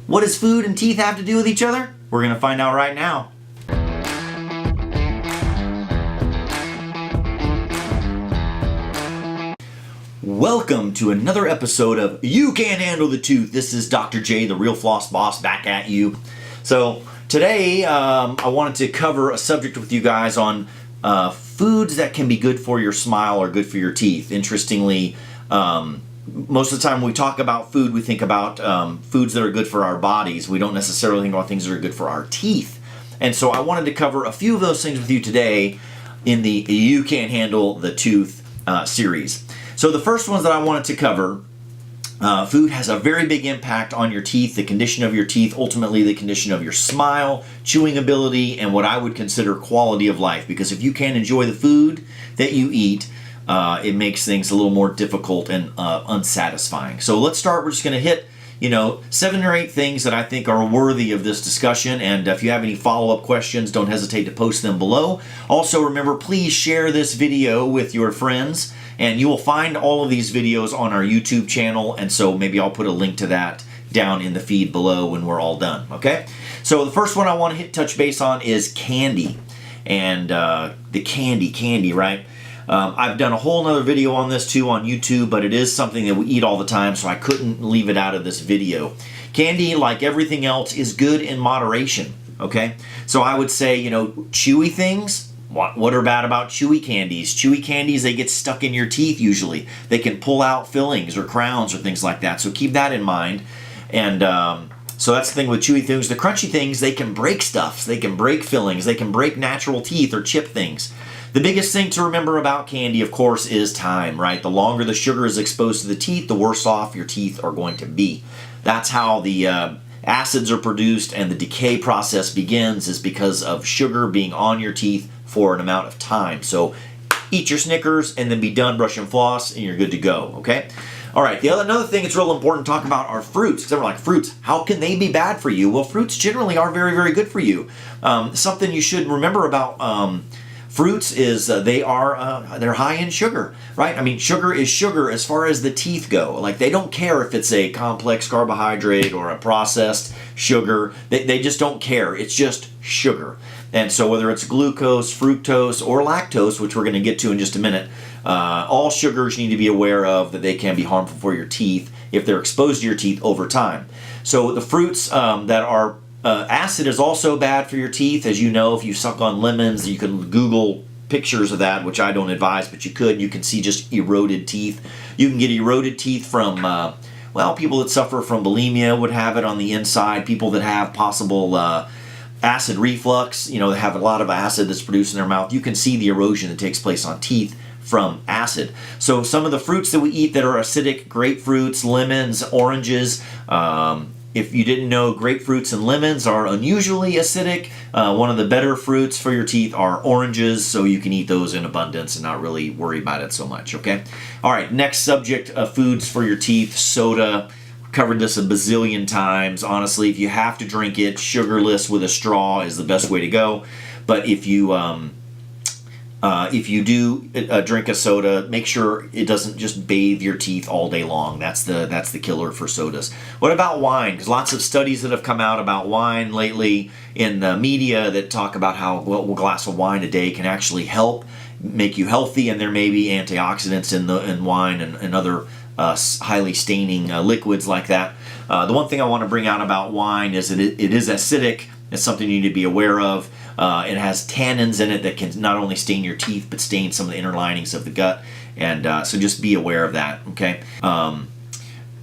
What does food and teeth have to do with each other? We're going to find out right now. Welcome to another episode of You Can't Handle the Tooth. This is Dr. J, the real floss boss, back at you. So today I wanted to cover a subject with you guys on foods that can be good for your smile or good for your teeth. Interestingly, most of the time when we talk about food, we think about foods that are good for our bodies. We don't necessarily think about things that are good for our teeth. And so I wanted to cover a few of those things with you today in the You Can't Handle the Tooth series. So the first ones that I wanted to cover, food has a very big impact on your teeth, the condition of your teeth, ultimately the condition of your smile, chewing ability, and what I would consider quality of life. Because if you can't enjoy the food that you eat, it makes things a little more difficult and unsatisfying. So let's start. We're just going to hit 7 or 8 things that I think are worthy of this discussion. And if you have any follow-up questions, don't hesitate to post them below. Also, remember, please share this video with your friends. And you will find all of these videos on our YouTube channel, and so maybe I'll put a link to that down in the feed below when we're all done, okay? So the first one I want to touch base on is candy, and the candy, right? I've done a whole nother video on this too on YouTube, but it is something that we eat all the time, so I couldn't leave it out of this video. Candy, like everything else, is good in moderation, okay? So I would say, chewy things. What are bad about chewy candies? Chewy candies, they get stuck in your teeth usually. They can pull out fillings or crowns or things like that. So keep that in mind. And so that's the thing with chewy things. The crunchy things, they can break stuff. They can break fillings. They can break natural teeth or chip things. The biggest thing to remember about candy, of course, is time, right? The longer the sugar is exposed to the teeth, the worse off your teeth are going to be. That's how the acids are produced and the decay process begins, is because of sugar being on your teeth for an amount of time. So eat your Snickers and then be done, brush and floss, and you're good to go, okay? All right, another thing it's real important to talk about are fruits. Because everyone's like, fruits, how can they be bad for you? Well, fruits generally are very, very good for you. Something you should remember about fruits is they're high in sugar, right? I mean, sugar is sugar as far as the teeth go. Like, they don't care if it's a complex carbohydrate or a processed sugar. They just don't care. It's just sugar. And so whether it's glucose, fructose, or lactose, which we're going to get to in just a minute, all sugars you need to be aware of that they can be harmful for your teeth if they're exposed to your teeth over time. So the fruits that are acid is also bad for your teeth. As you know, if you suck on lemons, you can Google pictures of that, which I don't advise, but you could. You can see just eroded teeth. You can get eroded teeth from, people that suffer from bulimia would have it on the inside. People that have possible acid reflux, they have a lot of acid that's produced in their mouth. You can see the erosion that takes place on teeth from acid. So some of the fruits that we eat that are acidic, grapefruits, lemons, oranges. If you didn't know, grapefruits and lemons are unusually acidic. One of the better fruits for your teeth are oranges, so you can eat those in abundance and not really worry about it so much, okay? All right, next subject of foods for your teeth, soda. Covered this a bazillion times. Honestly, if you have to drink it, sugarless with a straw is the best way to go. But if you do drink a soda, make sure it doesn't just bathe your teeth all day long. That's the killer for sodas. What about wine? Because lots of studies that have come out about wine lately in the media that talk about how a glass of wine a day can actually help make you healthy, and there may be antioxidants in wine and other highly staining liquids like that. The one thing I want to bring out about wine is that it is acidic. It's something you need to be aware of. It has tannins in it that can not only stain your teeth, but stain some of the inner linings of the gut. And so just be aware of that, okay?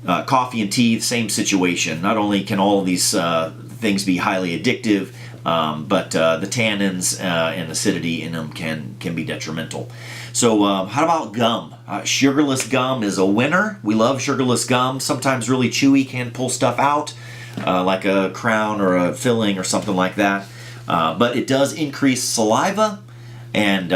Coffee and tea, same situation. Not only can all of these things be highly addictive, but the tannins and acidity in them can be detrimental. So how about gum? Sugarless gum is a winner. We love sugarless gum. Sometimes really chewy, can pull stuff out, like a crown or a filling or something like that. But it does increase saliva, and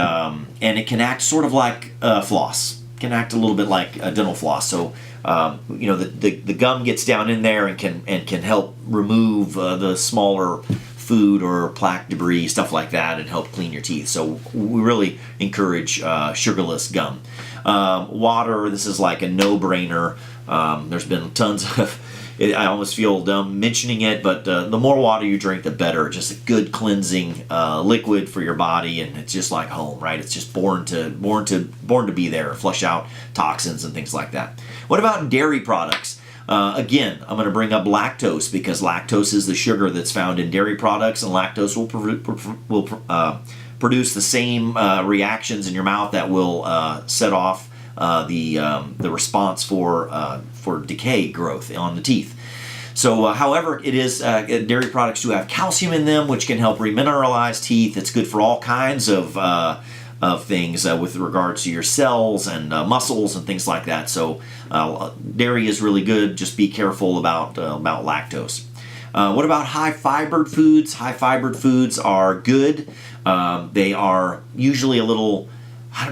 it can act sort of like floss. It can act a little bit like a dental floss. So the gum gets down in there and can help remove the smaller food or plaque debris, stuff like that, and help clean your teeth. So we really encourage sugarless gum. Water, this is like a no-brainer. There's been tons of I almost feel dumb mentioning it, but the more water you drink, the better. Just a good cleansing liquid for your body, and it's just like home, right? It's just born to be there, flush out toxins and things like that. What about dairy products? Again, I'm going to bring up lactose, because lactose is the sugar that's found in dairy products, and lactose will produce the same reactions in your mouth that will set off the response for decay growth on the teeth. So, however, it is dairy products do have calcium in them, which can help remineralize teeth. It's good for all kinds of things with regards to your cells and muscles and things like that. So, dairy is really good. Just be careful about lactose. What about high-fibered foods? High-fibered foods are good. They are usually a little...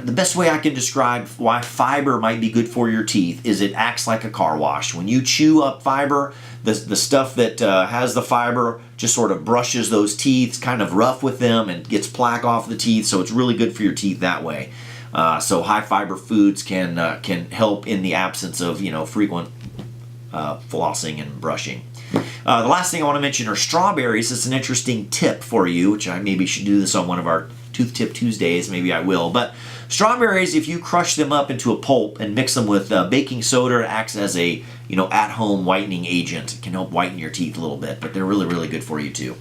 The best way I can describe why fiber might be good for your teeth is it acts like a car wash. When you chew up fiber, the stuff that has the fiber just sort of brushes those teeth, kind of rough with them, and gets plaque off the teeth, so it's really good for your teeth that way. So high-fiber foods can help in the absence of frequent flossing and brushing. The last thing I want to mention are strawberries. It's an interesting tip for you, which I maybe should do this on one of our Tooth Tip Tuesdays. Maybe I will. But strawberries, if you crush them up into a pulp and mix them with baking soda, it acts as a at-home whitening agent. It can help whiten your teeth a little bit, but they're really, really good for you too.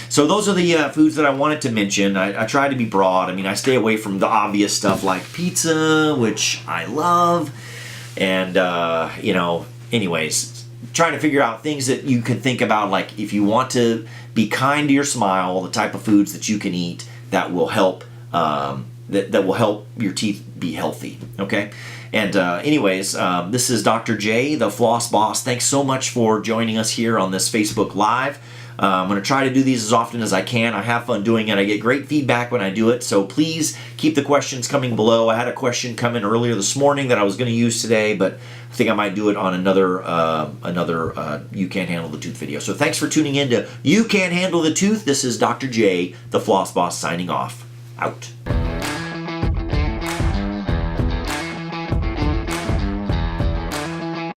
So those are the foods that I wanted to mention. I try to be broad. I mean, I stay away from the obvious stuff like pizza, which I love, and anyways, trying to figure out things that you can think about, like if you want to be kind to your smile, the type of foods that you can eat that will help that will help your teeth be healthy. Okay, and this is Dr. J, the Floss Boss. Thanks so much for joining us here on this Facebook Live. I'm going to try to do these as often as I can. I have fun doing it. I get great feedback when I do it, so please keep the questions coming below. I had a question come in earlier this morning that I was going to use today, but I think I might do it on another You Can't Handle the Tooth video. So thanks for tuning in to You Can't Handle the Tooth. This is Dr. J, the Floss Boss, signing off. Out.